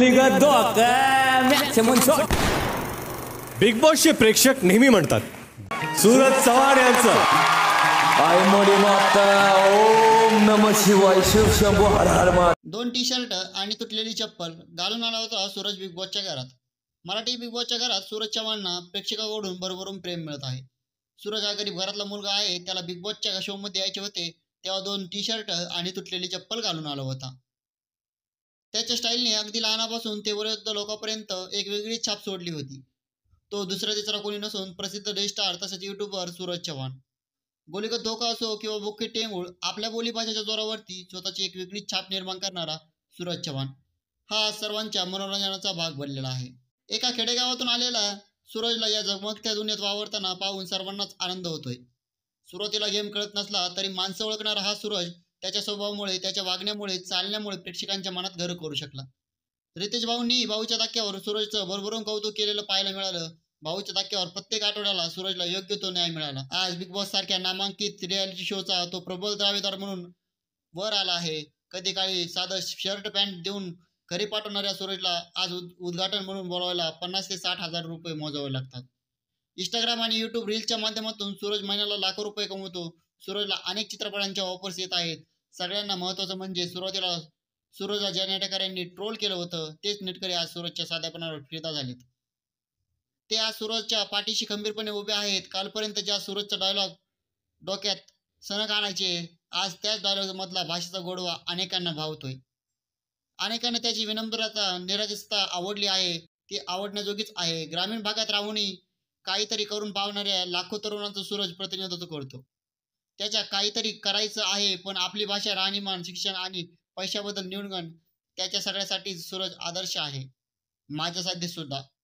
गोलीगत धोका maximum shot. Big बॉसचे प्रेक्षक नेहमी म्हणतात सूरज चव्हाण यांचं आय मोडी माता ओम नमः शिवाय शिव शंभो हर हर महादेव. 2 टी-शर्ट आणि तुटलेली चप्पल घालून आला होता सूरज बिग बॉसच्या घरात. मराठी बिग बॉसच्या घरात सूरज चव्हाणला प्रेक्षकांकडून भरभरून प्रेम मिळत आहे. सूरज हा गरीब घरातला मुलगा आहे. त्याला बिग बॉसच्या शोमध्ये यायचे होते तेव्हा 2 टी-शर्ट आणि तुटलेली चप्पल घालून आला होता. त्याच्या स्टाईलने अगदी लहानापासून ते वयोवृद्ध लोकांपर्यंत एक वेगळीच छाप सोडली होती. तो दुसरा तिसरा कोणी नसून प्रसिद्ध डे स्टार तसेच युट्यूबर सूरज चव्हाण. गोलीगत धोका असो किंवा बुक्की टेंगुळ, आपल्या बोलीभाषेच्या जोरावरती स्वतःची एक वेगळीच छाप निर्माण करणारा सूरज चव्हाण हा सर्वांच्या मनोरंजनाचा भाग बनलेला आहे. एका खेडेगावातून आलेला सूरजला या झगमगत्या दुनियेत वावरताना पाहून सर्वांनाच आनंद होतोय. सुरुवातीला गेम कळत नसला तरी माणसं ओळखणारा हा सूरज त्याच्या स्वभावामुळे, त्याच्या वागण्यामुळे, चालण्यामुळे प्रेक्षकांच्या मनात घर करू शकला. रितेश भाऊंनी भाऊच्या धक्क्यावर सूरजचं भरभरून कौतुक केलेलं पाहायला मिळालं. भाऊच्या धक्क्यावर प्रत्येक आठवड्याला सूरजला योग्य तो न्याय मिळाला. आज बिग बॉस सारख्या नामांकित रियालिटी शोचा तो प्रबल दावेदार म्हणून वर आला आहे. कधी काळी साधं शर्ट पॅन्ट देऊन घरी पाठवणाऱ्या सूरजला आज उद्घाटन म्हणून बोलवायला 50 ते 60 हजार रुपये मोजावे लागतात. इंस्टाग्राम आणि यूट्यूब रील्सच्या माध्यमातून सूरज महिन्याला लाखो रुपये कमवतो. सूरजला अनेक चित्रपटांच्या ऑफर्स येत आहेत. सगळ्यांना महत्त्वाचं म्हणजे सुरुवातीला सूरजला ज्या नेटकऱ्यांनी ट्रोल केलं होतं तेच नेटकरी आज सूरजच्या साधेपणावर फिदा झालेत. ते आज सूरजच्या पाठीशी खंबीरपणे उभे आहेत. कालपर्यंत ज्या सूरजचा डायलॉग डोक्यात सनक आणायचे, आज त्याच डायलॉग मधला भाषेचा गोडवा अनेकांना भावतोय. अनेकांना त्याची विनम्रता, निरागसता आवडली आहे. ती आवडण्याजोगीच आहे. ग्रामीण भागात राहूनही काहीतरी करून पावणाऱ्या लाखो तरुणांचं सूरज प्रतिनिधित्व करतो. त्याच्या काहीतरी करायचं आहे, पण आपली भाषा, राहणीमान, शिक्षण आणि पैशाबद्दल न्यूनगंड, त्याच्या सगळ्यासाठी सूरज आदर्श आहे. माझ्यासाठी सुद्धा.